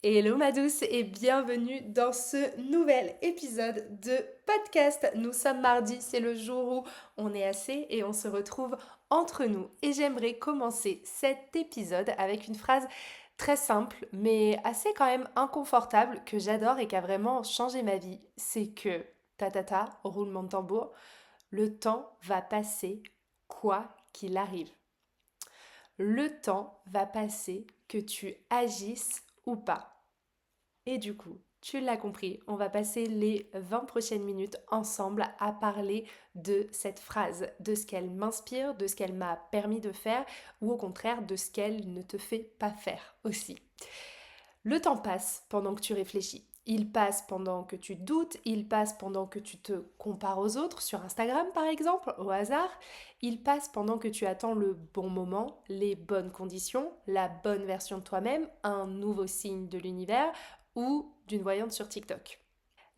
Hello ma douce et bienvenue dans ce nouvel épisode de podcast. Nous sommes mardi, c'est le jour où on est assez et on se retrouve entre nous. Et j'aimerais commencer cet épisode avec une phrase très simple mais assez quand même inconfortable que j'adore et qui a vraiment changé ma vie. C'est que, roulement de tambour, le temps va passer quoi qu'il arrive. Le temps va passer que tu agisses ou pas. Et du coup, tu l'as compris, on va passer les 20 prochaines minutes ensemble à parler de cette phrase, de ce qu'elle m'inspire, de ce qu'elle m'a permis de faire ou au contraire de ce qu'elle ne te fait pas faire aussi. Le temps passe pendant que tu réfléchis. Il passe pendant que tu doutes, il passe pendant que tu te compares aux autres, sur Instagram par exemple, au hasard. Il passe pendant que tu attends le bon moment, les bonnes conditions, la bonne version de toi-même, un nouveau signe de l'univers ou d'une voyante sur TikTok.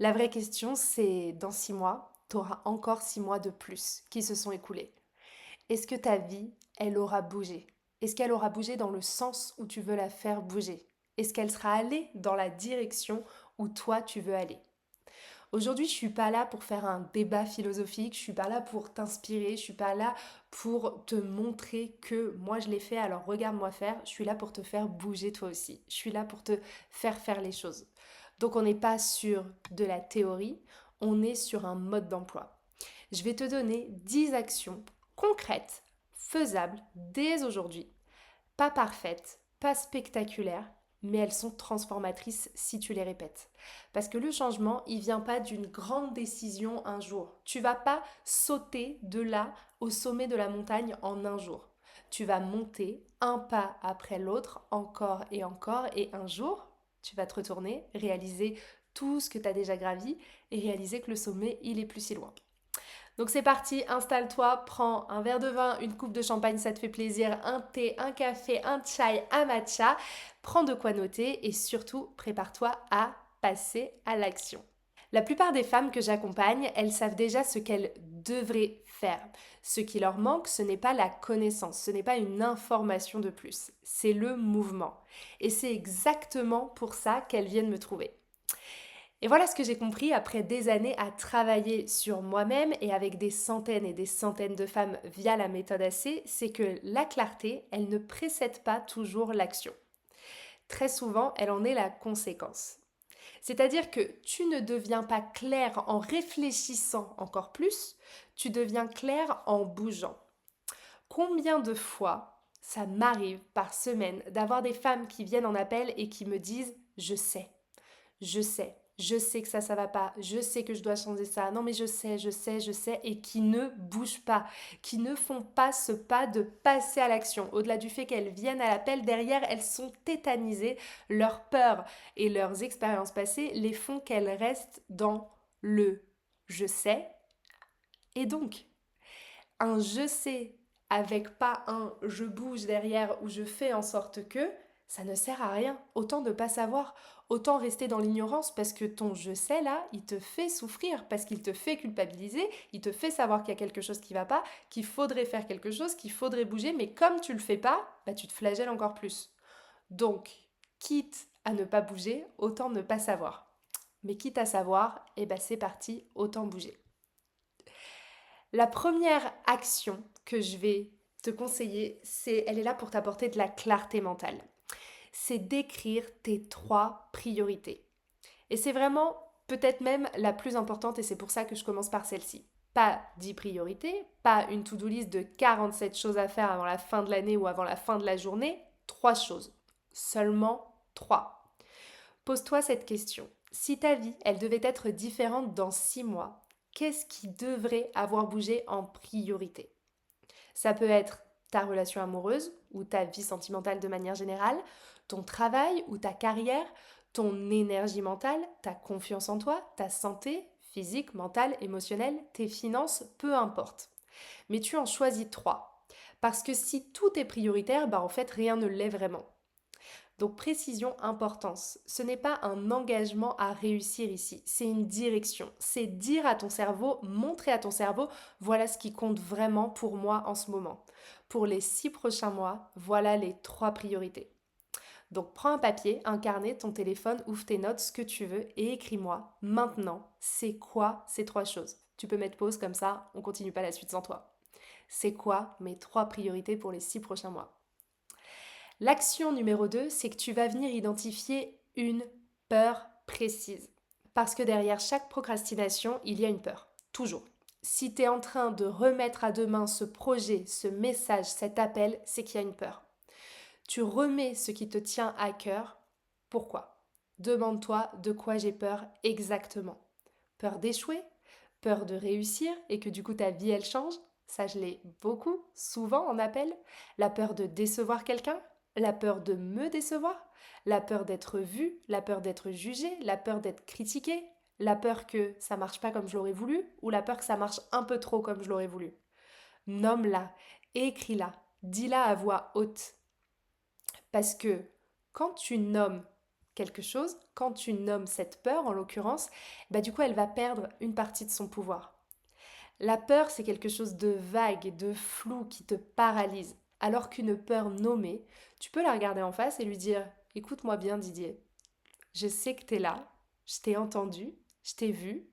La vraie question c'est dans 6 mois, tu auras encore 6 mois de plus qui se sont écoulés. Est-ce que ta vie, elle aura bougé? Est-ce qu'elle aura bougé dans le sens où tu veux la faire bouger? Est-ce qu'elle sera allée dans la direction où toi tu veux aller? Aujourd'hui, je suis pas là pour faire un débat philosophique, je suis pas là pour t'inspirer, je suis pas là pour te montrer que moi je l'ai fait, alors regarde-moi faire, je suis là pour te faire bouger toi aussi. Je suis là pour te faire faire les choses. Donc on n'est pas sur de la théorie, on est sur un mode d'emploi. Je vais te donner 10 actions concrètes, faisables dès aujourd'hui, pas parfaites, pas spectaculaires, mais elles sont transformatrices si tu les répètes. Parce que le changement, il vient pas d'une grande décision un jour. Tu vas pas sauter de là au sommet de la montagne en un jour. Tu vas monter un pas après l'autre, encore, et un jour, tu vas te retourner, réaliser tout ce que tu as déjà gravi et réaliser que le sommet, il est plus si loin. Donc c'est parti, installe-toi, prends un verre de vin, une coupe de champagne, ça te fait plaisir, un thé, un café, un chai, un matcha. Prends de quoi noter et surtout prépare-toi à passer à l'action. La plupart des femmes que j'accompagne, elles savent déjà ce qu'elles devraient faire. Ce qui leur manque, ce n'est pas la connaissance, ce n'est pas une information de plus, c'est le mouvement. Et c'est exactement pour ça qu'elles viennent me trouver. Et voilà ce que j'ai compris après des années à travailler sur moi-même et avec des centaines et des centaines de femmes via la méthode AC, c'est que la clarté, elle ne précède pas toujours l'action. Très souvent, elle en est la conséquence. C'est-à-dire que tu ne deviens pas clair en réfléchissant encore plus, tu deviens clair en bougeant. Combien de fois ça m'arrive par semaine d'avoir des femmes qui viennent en appel et qui me disent je sais que ça va pas, je sais que je dois changer ça, non mais je sais, et qui ne bougent pas, qui ne font pas ce pas de passer à l'action. Au-delà du fait qu'elles viennent à l'appel, derrière, elles sont tétanisées, leurs peurs et leurs expériences passées les font qu'elles restent dans le je sais, et donc un je sais avec pas un je bouge derrière ou je fais en sorte que, ça ne sert à rien. Autant de pas savoir, autant rester dans l'ignorance parce que ton je sais là, il te fait souffrir, parce qu'il te fait culpabiliser, il te fait savoir qu'il y a quelque chose qui va pas, qu'il faudrait faire quelque chose, qu'il faudrait bouger, mais comme tu le fais pas, bah tu te flagelles encore plus. Donc, quitte à ne pas bouger, autant ne pas savoir. Mais quitte à savoir, et bah c'est parti, autant bouger. La première action que je vais te conseiller, elle est là pour t'apporter de la clarté mentale. C'est d'écrire tes 3 priorités. Et c'est vraiment peut-être même la plus importante et c'est pour ça que je commence par celle-ci. Pas 10 priorités, pas une to-do list de 47 choses à faire avant la fin de l'année ou avant la fin de la journée, 3 choses. Seulement 3. Pose-toi cette question. Si ta vie, elle devait être différente dans 6 mois, qu'est-ce qui devrait avoir bougé en priorité? Ça peut être ta relation amoureuse ou ta vie sentimentale de manière générale, ton travail ou ta carrière, ton énergie mentale, ta confiance en toi, ta santé physique, mentale, émotionnelle, tes finances, peu importe. Mais tu en choisis 3. Parce que si tout est prioritaire, bah en fait rien ne l'est vraiment. Donc précision, importance. Ce n'est pas un engagement à réussir ici, c'est une direction. C'est dire à ton cerveau, montrer à ton cerveau, voilà ce qui compte vraiment pour moi en ce moment. Pour les 6 prochains mois, voilà les 3 priorités. Donc prends un papier, un carnet, ton téléphone, ouvre tes notes, ce que tu veux et écris-moi maintenant, c'est quoi ces 3 choses? Tu peux mettre pause comme ça, on continue pas la suite sans toi. C'est quoi mes 3 priorités pour les 6 prochains mois? L'action numéro 2, c'est que tu vas venir identifier une peur précise. Parce que derrière chaque procrastination, il y a une peur. Toujours. Si tu es en train de remettre à demain ce projet, ce message, cet appel, c'est qu'il y a une peur. Tu remets ce qui te tient à cœur. Pourquoi? Demande-toi de quoi j'ai peur exactement. Peur d'échouer? Peur de réussir et que du coup ta vie elle change? Ça je l'ai beaucoup, souvent en appel. La peur de décevoir quelqu'un? La peur de me décevoir? La peur d'être vue? La peur d'être jugée? La peur d'être critiquée? La peur que ça marche pas comme je l'aurais voulu? Ou la peur que ça marche un peu trop comme je l'aurais voulu? Nomme-la, écris-la, dis-la à voix haute. Parce que quand tu nommes quelque chose, quand tu nommes cette peur en l'occurrence, bah du coup elle va perdre une partie de son pouvoir. La peur c'est quelque chose de vague, de flou qui te paralyse. Alors qu'une peur nommée, tu peux la regarder en face et lui dire: écoute-moi bien Didier, je sais que tu es là, je t'ai entendu, je t'ai vu,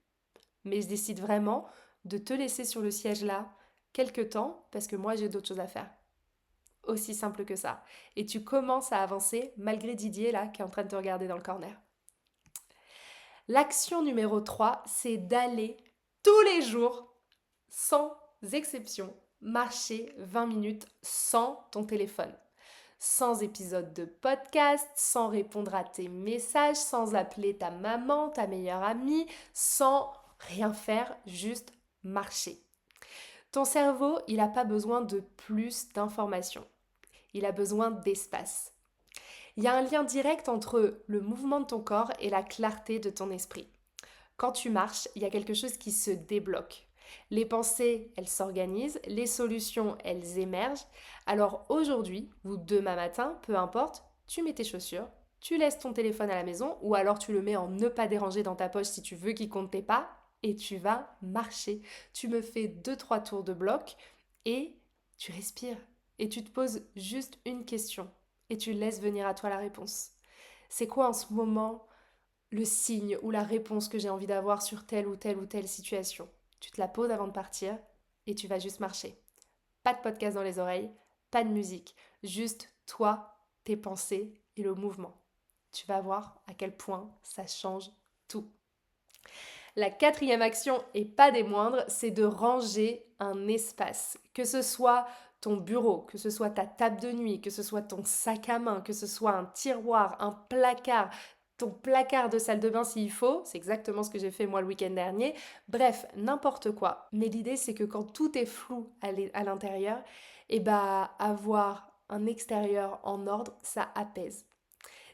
mais je décide vraiment de te laisser sur le siège là quelque temps parce que moi j'ai d'autres choses à faire. Aussi simple que ça. Et tu commences à avancer malgré Didier là qui est en train de te regarder dans le corner. L'action numéro 3, c'est d'aller tous les jours, sans exception, marcher 20 minutes sans ton téléphone. Sans épisode de podcast, sans répondre à tes messages, sans appeler ta maman, ta meilleure amie, sans rien faire, juste marcher. Ton cerveau, il n'a pas besoin de plus d'informations. Il a besoin d'espace. Il y a un lien direct entre le mouvement de ton corps et la clarté de ton esprit. Quand tu marches, il y a quelque chose qui se débloque. Les pensées, elles s'organisent, les solutions, elles émergent. Alors aujourd'hui, ou demain matin, peu importe, tu mets tes chaussures, tu laisses ton téléphone à la maison, ou alors tu le mets en ne pas déranger dans ta poche si tu veux qu'il compte tes pas, et tu vas marcher. Tu me fais 2-3 tours de bloc, et tu respires. Et tu te poses juste une question, et tu laisses venir à toi la réponse. C'est quoi en ce moment le signe ou la réponse que j'ai envie d'avoir sur telle ou telle ou telle situation? Tu te la poses avant de partir et tu vas juste marcher. Pas de podcast dans les oreilles, pas de musique, juste toi, tes pensées et le mouvement. Tu vas voir à quel point ça change tout. La 4e action, et pas des moindres, c'est de ranger un espace. Que ce soit ton bureau, que ce soit ta table de nuit, que ce soit ton sac à main, que ce soit un tiroir, un placard, ton placard de salle de bain s'il faut. C'est exactement ce que j'ai fait moi le week-end dernier. Bref, n'importe quoi. Mais l'idée, c'est que quand tout est flou à l'intérieur, et bah avoir un extérieur en ordre, ça apaise.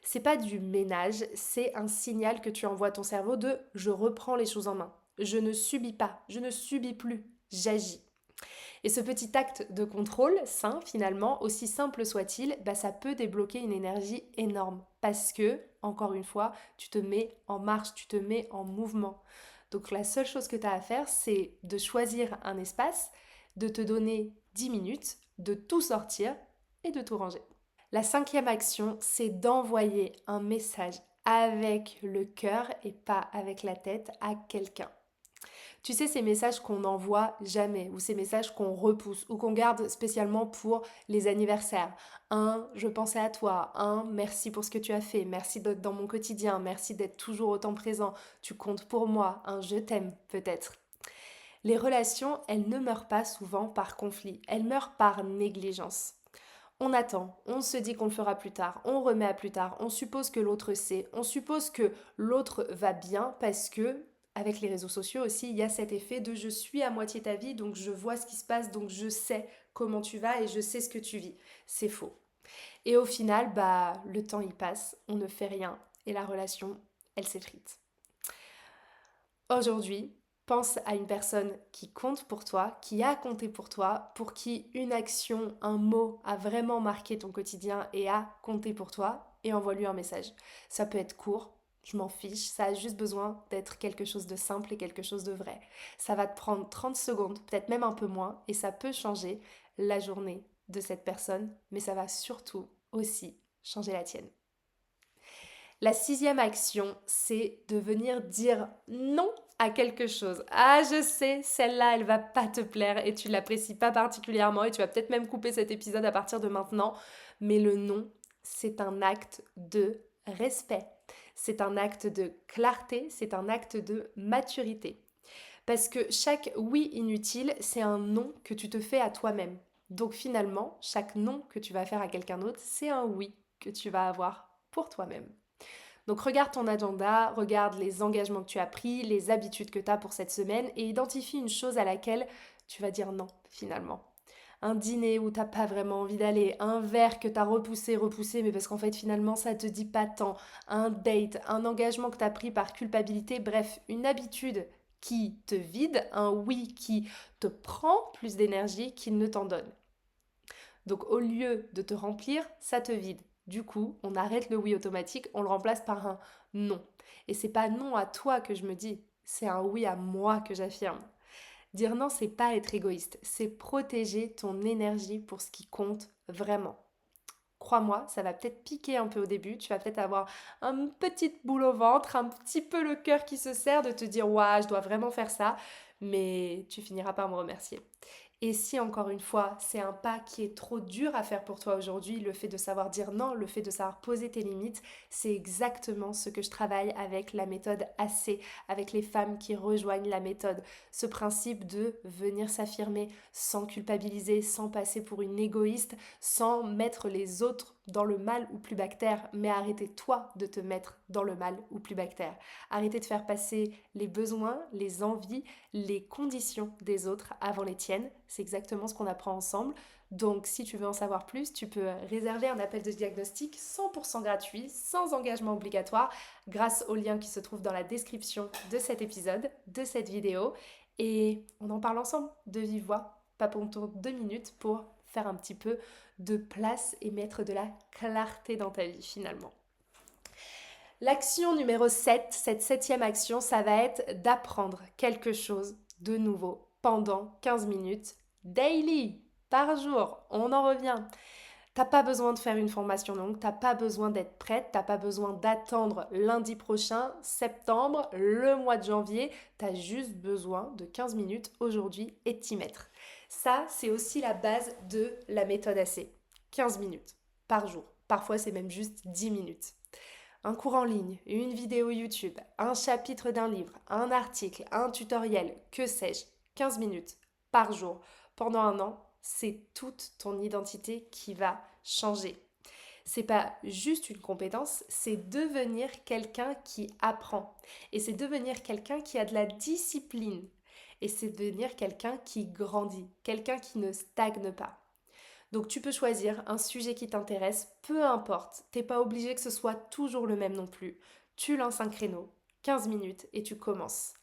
C'est pas du ménage, c'est un signal que tu envoies à ton cerveau de je reprends les choses en main. Je ne subis pas, je ne subis plus, j'agis. Et ce petit acte de contrôle sain, finalement, aussi simple soit-il, bah, ça peut débloquer une énergie énorme. Parce que, encore une fois, tu te mets en marche, tu te mets en mouvement. Donc la seule chose que tu as à faire, c'est de choisir un espace, de te donner 10 minutes, de tout sortir et de tout ranger. La 5e action, c'est d'envoyer un message avec le cœur et pas avec la tête à quelqu'un. Tu sais, ces messages qu'on n'envoie jamais, ou ces messages qu'on repousse, ou qu'on garde spécialement pour les anniversaires. Un, je pensais à toi. Un, merci pour ce que tu as fait. Merci d'être dans mon quotidien. Merci d'être toujours autant présent. Tu comptes pour moi. Un, je t'aime peut-être. Les relations, elles ne meurent pas souvent par conflit. Elles meurent par négligence. On attend, on se dit qu'on le fera plus tard, on remet à plus tard, on suppose que l'autre sait, on suppose que l'autre va bien parce que, avec les réseaux sociaux aussi, il y a cet effet de je suis à moitié ta vie, donc je vois ce qui se passe, donc je sais comment tu vas et je sais ce que tu vis. C'est faux. Et au final, bah, le temps il passe, on ne fait rien et la relation, elle s'effrite. Aujourd'hui, pense à une personne qui compte pour toi, qui a compté pour toi, pour qui une action, un mot a vraiment marqué ton quotidien et a compté pour toi, et envoie-lui un message. Ça peut être court, je m'en fiche, ça a juste besoin d'être quelque chose de simple et quelque chose de vrai. Ça va te prendre 30 secondes, peut-être même un peu moins, et ça peut changer la journée de cette personne, mais ça va surtout aussi changer la tienne. La sixième action, c'est de venir dire non à quelque chose. Ah, je sais, celle-là, elle va pas te plaire et tu l'apprécies pas particulièrement et tu vas peut-être même couper cet épisode à partir de maintenant. Mais le non, c'est un acte de respect. C'est un acte de clarté, c'est un acte de maturité. Parce que chaque oui inutile, c'est un non que tu te fais à toi-même. Donc finalement, chaque non que tu vas faire à quelqu'un d'autre, c'est un oui que tu vas avoir pour toi-même. Donc regarde ton agenda, regarde les engagements que tu as pris, les habitudes que tu as pour cette semaine et identifie une chose à laquelle tu vas dire non finalement. Un dîner où t'as pas vraiment envie d'aller, un verre que t'as repoussé, mais parce qu'en fait finalement ça te dit pas tant, un date, un engagement que t'as pris par culpabilité, bref, une habitude qui te vide, un oui qui te prend plus d'énergie qu'il ne t'en donne. Donc au lieu de te remplir, ça te vide. Du coup, on arrête le oui automatique, on le remplace par un non. Et c'est pas non à toi que je me dis, c'est un oui à moi que j'affirme. Dire non, c'est pas être égoïste, c'est protéger ton énergie pour ce qui compte vraiment. Crois-moi, ça va peut-être piquer un peu au début, tu vas peut-être avoir un petit boule au ventre, un petit peu le cœur qui se serre de te dire ouah, je dois vraiment faire ça, mais tu finiras par me remercier. Et si encore une fois, c'est un pas qui est trop dur à faire pour toi aujourd'hui, le fait de savoir dire non, le fait de savoir poser tes limites, c'est exactement ce que je travaille avec la méthode AC, avec les femmes qui rejoignent la méthode. Ce principe de venir s'affirmer sans culpabiliser, sans passer pour une égoïste, sans mettre les autres dans le mal ou plus bactère, mais arrêter toi de te mettre dans le mal ou plus bactère. Arrêter de faire passer les besoins, les envies, les conditions des autres avant les tiennes. C'est exactement ce qu'on apprend ensemble. Donc si tu veux en savoir plus, tu peux réserver un appel de diagnostic 100% gratuit, sans engagement obligatoire, grâce au lien qui se trouve dans la description de cet épisode, de cette vidéo. Et on en parle ensemble, de vive voix, pas pour 2 minutes, pour faire un petit peu de place et mettre de la clarté dans ta vie finalement. L'action numéro 7, cette septième action, ça va être d'apprendre quelque chose de nouveau pendant 15 minutes daily, par jour. On en revient. T'as pas besoin de faire une formation longue, t'as pas besoin d'être prête, t'as pas besoin d'attendre lundi prochain, septembre, le mois de janvier. T'as juste besoin de 15 minutes aujourd'hui et t'y mettre. Ça, c'est aussi la base de la méthode AC. 15 minutes par jour. Parfois, c'est même juste 10 minutes. Un cours en ligne, une vidéo YouTube, un chapitre d'un livre, un article, un tutoriel, que sais-je, 15 minutes par jour pendant un an, c'est toute ton identité qui va changer. C'est pas juste une compétence, c'est devenir quelqu'un qui apprend. Et c'est devenir quelqu'un qui a de la discipline. Et c'est devenir quelqu'un qui grandit, quelqu'un qui ne stagne pas. Donc tu peux choisir un sujet qui t'intéresse, peu importe. T'es pas obligé que ce soit toujours le même non plus. Tu lances un créneau, 15 minutes et tu commences.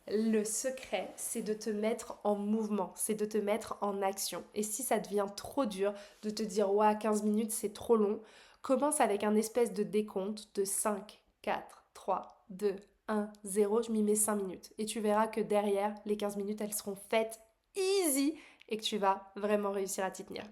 Le secret, c'est de te mettre en mouvement, c'est de te mettre en action. Et si ça devient trop dur de te dire ouais, 15 minutes c'est trop long, commence avec un espèce de décompte de 5, 4, 3, 2, 1, 0, je m'y mets 5 minutes. Et tu verras que derrière, les 15 minutes, elles seront faites easy et que tu vas vraiment réussir à t'y tenir.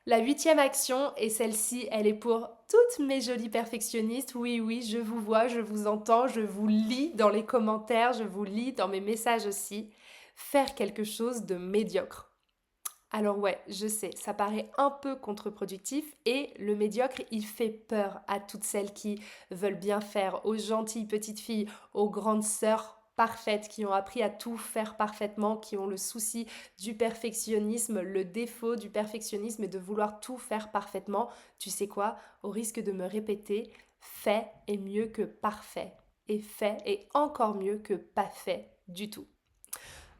La huitième action, et celle-ci, elle est pour toutes mes jolies perfectionnistes. Oui, oui, je vous vois, je vous entends, je vous lis dans les commentaires, je vous lis dans mes messages aussi. Faire quelque chose de médiocre. Alors ouais, je sais, ça paraît un peu contre-productif et le médiocre, il fait peur à toutes celles qui veulent bien faire, aux gentilles petites filles, aux grandes sœurs parfaites qui ont appris à tout faire parfaitement, qui ont le souci du perfectionnisme, le défaut du perfectionnisme et de vouloir tout faire parfaitement. Tu sais quoi? Au risque de me répéter, fait est mieux que parfait et fait est encore mieux que pas fait du tout.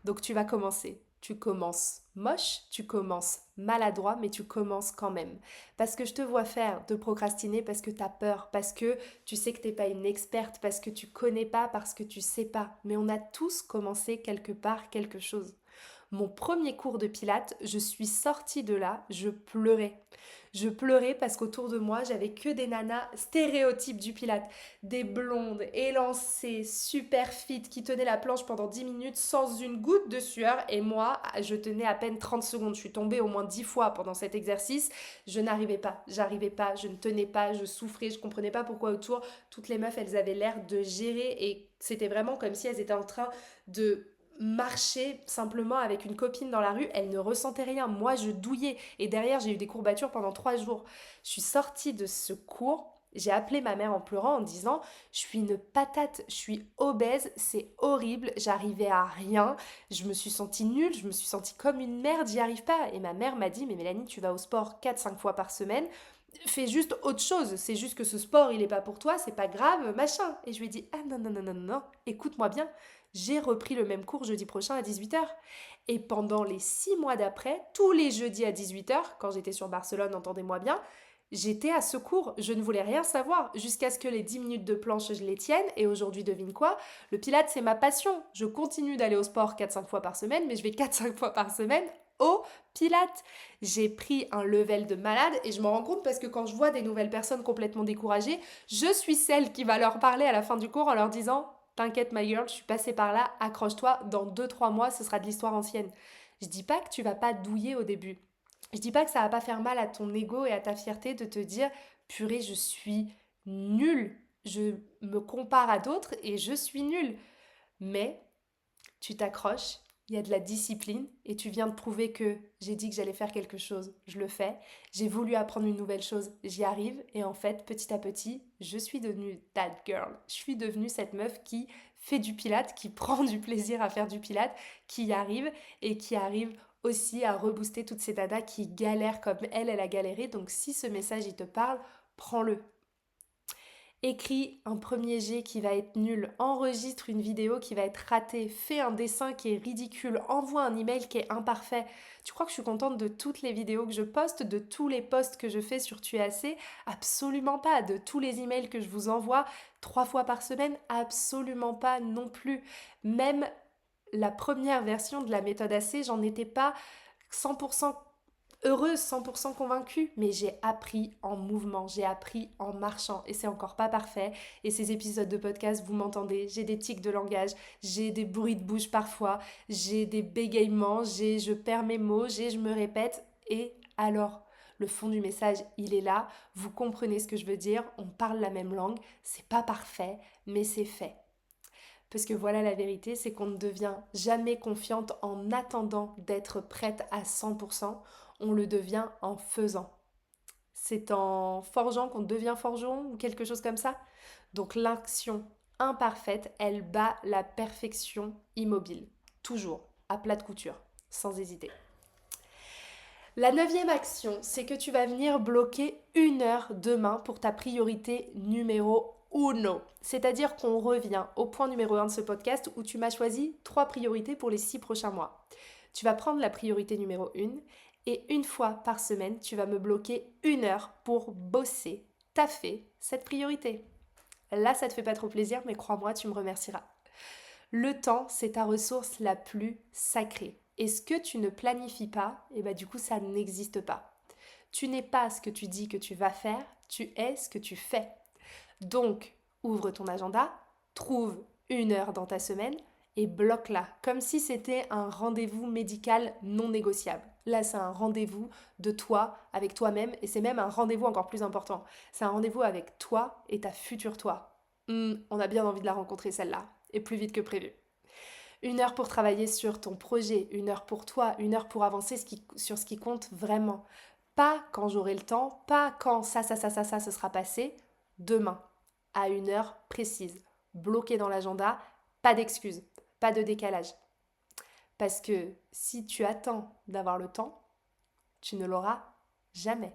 Donc tu vas commencer. Tu commences moche, tu commences maladroit, mais tu commences quand même. Parce que je te vois faire de procrastiner parce que tu as peur, parce que tu sais que tu n'es pas une experte, parce que tu connais pas, parce que tu sais pas. Mais on a tous commencé quelque part quelque chose. Mon premier cours de pilates, je suis sortie de là, je pleurais. Je pleurais parce qu'autour de moi, j'avais que des nanas stéréotypes du pilates. Des blondes, élancées, super fit, qui tenaient la planche pendant 10 minutes sans une goutte de sueur. Et moi, je tenais à peine 30 secondes. Je suis tombée au moins 10 fois pendant cet exercice. Je n'arrivais pas, j'arrivais pas, je ne tenais pas, je souffrais, je comprenais pas pourquoi autour. Toutes les meufs, elles avaient l'air de gérer et c'était vraiment comme si elles étaient en train de marcher simplement avec une copine dans la rue, elle ne ressentait rien. Moi, je douillais. Et derrière, j'ai eu des courbatures pendant 3 jours. Je suis sortie de ce cours. J'ai appelé ma mère en pleurant en disant je suis une patate, je suis obèse, c'est horrible, j'arrivais à rien, je me suis sentie nulle, je me suis sentie comme une merde, j'y arrive pas. Et ma mère m'a dit mais Mélanie, tu vas au sport 4-5 fois par semaine, fais juste autre chose, c'est juste que ce sport il est pas pour toi, c'est pas grave, machin. Et je lui ai dit ah non, non, non, non, non, écoute-moi bien, j'ai repris le même cours jeudi prochain à 18h. Et pendant les 6 mois d'après, tous les jeudis à 18h, quand j'étais sur Barcelone, entendez-moi bien, j'étais à ce cours. Je ne voulais rien savoir jusqu'à ce que les 10 minutes de planche, je les tienne. Et aujourd'hui, devine quoi? Le pilates, c'est ma passion. Je continue d'aller au sport 4-5 fois par semaine, mais je vais 4-5 fois par semaine au pilates. J'ai pris un level de malade et je m'en rends compte parce que quand je vois des nouvelles personnes complètement découragées, je suis celle qui va leur parler à la fin du cours en leur disant t'inquiète my girl, je suis passée par là, accroche-toi, dans 2-3 mois, ce sera de l'histoire ancienne. Je dis pas que tu vas pas douiller au début. Je dis pas que ça va pas faire mal à ton ego et à ta fierté de te dire purée, je suis nulle. Je me compare à d'autres et je suis nulle. Mais tu t'accroches, il y a de la discipline et tu viens de prouver que j'ai dit que j'allais faire quelque chose, je le fais. J'ai voulu apprendre une nouvelle chose, j'y arrive et en fait, petit à petit, je suis devenue that girl. Je suis devenue cette meuf qui fait du pilate, qui prend du plaisir à faire du pilate, qui y arrive et qui arrive aussi à rebooster toutes ces dadas qui galèrent comme elle a galéré. Donc si ce message il te parle, prends-le. Écris un premier jet qui va être nul, enregistre une vidéo qui va être ratée, fais un dessin qui est ridicule, envoie un email qui est imparfait. Tu crois que je suis contente de toutes les vidéos que je poste, de tous les posts que je fais sur Tu es assez? Absolument pas. De tous les emails que je vous envoie 3 fois par semaine? Absolument pas non plus. Même la première version de la méthode AC, j'en étais pas 100% heureuse, 100% convaincue, mais j'ai appris en mouvement, j'ai appris en marchant et c'est encore pas parfait. Et ces épisodes de podcast, vous m'entendez, j'ai des tics de langage, j'ai des bruits de bouche parfois, j'ai des bégaiements, je perds mes mots, je me répète et alors le fond du message, il est là, vous comprenez ce que je veux dire, on parle la même langue, c'est pas parfait, mais c'est fait. Parce que voilà la vérité, c'est qu'on ne devient jamais confiante en attendant d'être prête à 100%, on le devient en faisant. C'est en forgeant qu'on devient forgeron ou quelque chose comme ça. Donc l'action imparfaite, elle bat la perfection immobile. Toujours, à plat de couture, sans hésiter. La 9e action, c'est que tu vas venir bloquer 1 heure demain pour ta priorité numéro 1. C'est-à-dire qu'on revient au point numéro 1 de ce podcast où tu m'as choisi 3 priorités pour les 6 prochains mois. Tu vas prendre la priorité numéro 1 et 1 fois par semaine, tu vas me bloquer 1 heure pour bosser, taffer cette priorité. Là, ça te fait pas trop plaisir, mais crois-moi, tu me remercieras. Le temps, c'est ta ressource la plus sacrée. Et ce que tu ne planifies pas, et bah du coup, ça n'existe pas. Tu n'es pas ce que tu dis que tu vas faire, tu es ce que tu fais. Donc, ouvre ton agenda, trouve 1 heure dans ta semaine et bloque-la, comme si c'était un rendez-vous médical non négociable. Là, c'est un rendez-vous de toi avec toi-même et c'est même un rendez-vous encore plus important. C'est un rendez-vous avec toi et ta future toi. On a bien envie de la rencontrer celle-là, et plus vite que prévu. 1 heure pour travailler sur ton projet, 1 heure pour toi, 1 heure pour avancer sur ce qui compte vraiment. Pas quand j'aurai le temps, pas quand ça se sera passé, demain, à 1 heure précise, bloqué dans l'agenda, pas d'excuses, pas de décalage. Parce que si tu attends d'avoir le temps, tu ne l'auras jamais.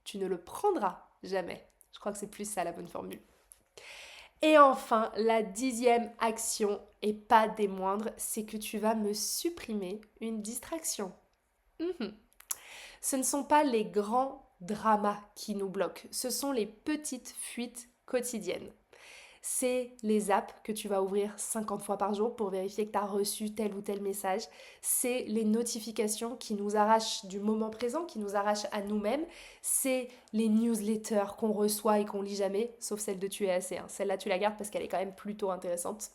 Tu ne le prendras jamais. Je crois que c'est plus ça la bonne formule. Et enfin, la 10e action, et pas des moindres, c'est que tu vas me supprimer une distraction. Ce ne sont pas les grands dramas qui nous bloquent, ce sont les petites fuites quotidiennes. C'est les apps que tu vas ouvrir 50 fois par jour pour vérifier que tu as reçu tel ou tel message. C'est les notifications qui nous arrachent du moment présent, qui nous arrachent à nous-mêmes. C'est les newsletters qu'on reçoit et qu'on lit jamais, sauf celle de Tu es assez. Hein. Celle-là, tu la gardes parce qu'elle est quand même plutôt intéressante.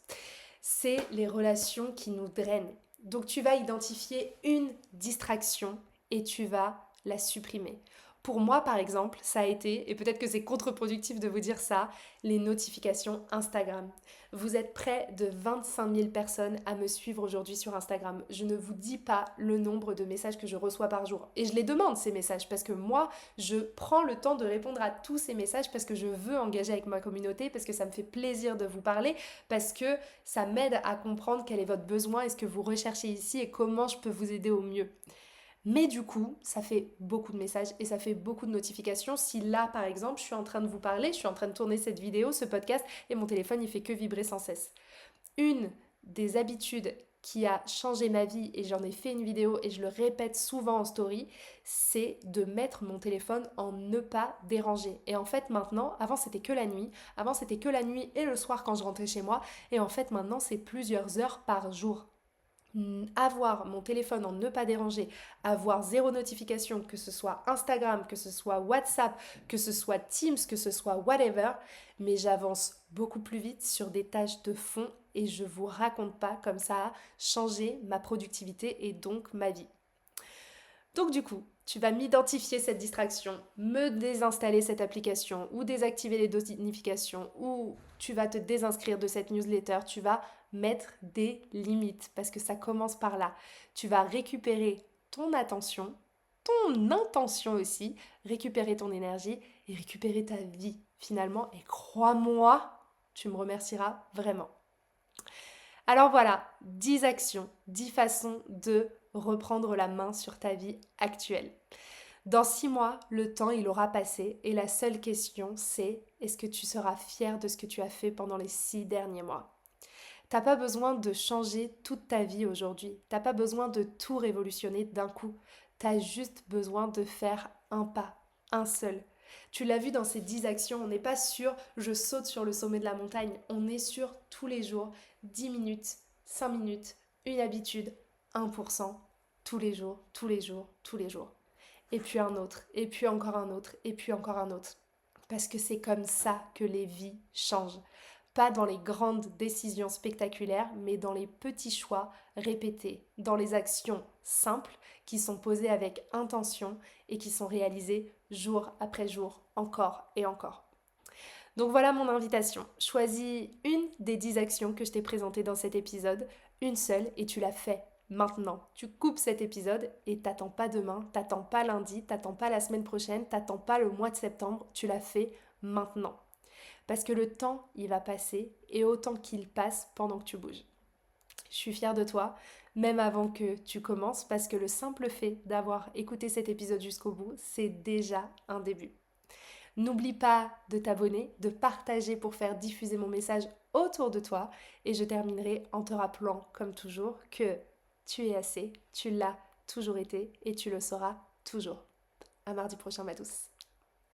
C'est les relations qui nous drainent. Donc tu vas identifier une distraction et tu vas la supprimer. Pour moi, par exemple, ça a été, et peut-être que c'est contre-productif de vous dire ça, les notifications Instagram. Vous êtes près de 25 000 personnes à me suivre aujourd'hui sur Instagram. Je ne vous dis pas le nombre de messages que je reçois par jour. Et je les demande, ces messages, parce que moi, je prends le temps de répondre à tous ces messages parce que je veux engager avec ma communauté, parce que ça me fait plaisir de vous parler, parce que ça m'aide à comprendre quel est votre besoin et ce que vous recherchez ici et comment je peux vous aider au mieux. Mais du coup, ça fait beaucoup de messages et ça fait beaucoup de notifications. Si là, par exemple, je suis en train de vous parler, je suis en train de tourner cette vidéo, ce podcast, et mon téléphone, il fait que vibrer sans cesse. Une des habitudes qui a changé ma vie, et j'en ai fait une vidéo et je le répète souvent en story, c'est de mettre mon téléphone en ne pas déranger. Et en fait maintenant, avant c'était que la nuit, et le soir quand je rentrais chez moi, et en fait maintenant c'est plusieurs heures par jour. Avoir mon téléphone en ne pas déranger, avoir zéro notification, que ce soit Instagram, que ce soit WhatsApp, que ce soit Teams, que ce soit whatever, mais j'avance beaucoup plus vite sur des tâches de fond et je vous raconte pas comme ça a changé ma productivité et donc ma vie. Donc du coup, tu vas m'identifier cette distraction, me désinstaller cette application ou désactiver les notifications ou tu vas te désinscrire de cette newsletter, tu vas mettre des limites parce que ça commence par là. Tu vas récupérer ton attention, ton intention aussi, récupérer ton énergie et récupérer ta vie finalement et crois-moi, tu me remercieras vraiment. Alors voilà, 10 actions, 10 façons de reprendre la main sur ta vie actuelle. Dans 6 mois, le temps, il aura passé et la seule question, c'est est-ce que tu seras fier de ce que tu as fait pendant les 6 derniers mois? T'as pas besoin de changer toute ta vie aujourd'hui. T'as pas besoin de tout révolutionner d'un coup. T'as juste besoin de faire un pas, un seul. Tu l'as vu dans ces 10 actions, on n'est pas sur je saute sur le sommet de la montagne. On est sur tous les jours, 10 minutes, 5 minutes, une habitude, 1%, tous les jours, tous les jours, tous les jours. Et puis un autre, et puis encore un autre, et puis encore un autre. Parce que c'est comme ça que les vies changent. Pas dans les grandes décisions spectaculaires, mais dans les petits choix répétés, dans les actions simples qui sont posées avec intention et qui sont réalisées jour après jour, encore et encore. Donc voilà mon invitation. Choisis une des 10 actions que je t'ai présentées dans cet épisode, une seule, et tu la fais maintenant. Tu coupes cet épisode et t'attends pas demain, t'attends pas lundi, t'attends pas la semaine prochaine, t'attends pas le mois de septembre, tu la fais maintenant. Parce que le temps, il va passer et autant qu'il passe pendant que tu bouges. Je suis fière de toi, même avant que tu commences, parce que le simple fait d'avoir écouté cet épisode jusqu'au bout, c'est déjà un début. N'oublie pas de t'abonner, de partager pour faire diffuser mon message autour de toi et je terminerai en te rappelant, comme toujours, que tu es assez, tu l'as toujours été et tu le seras toujours. À mardi prochain, ma douce.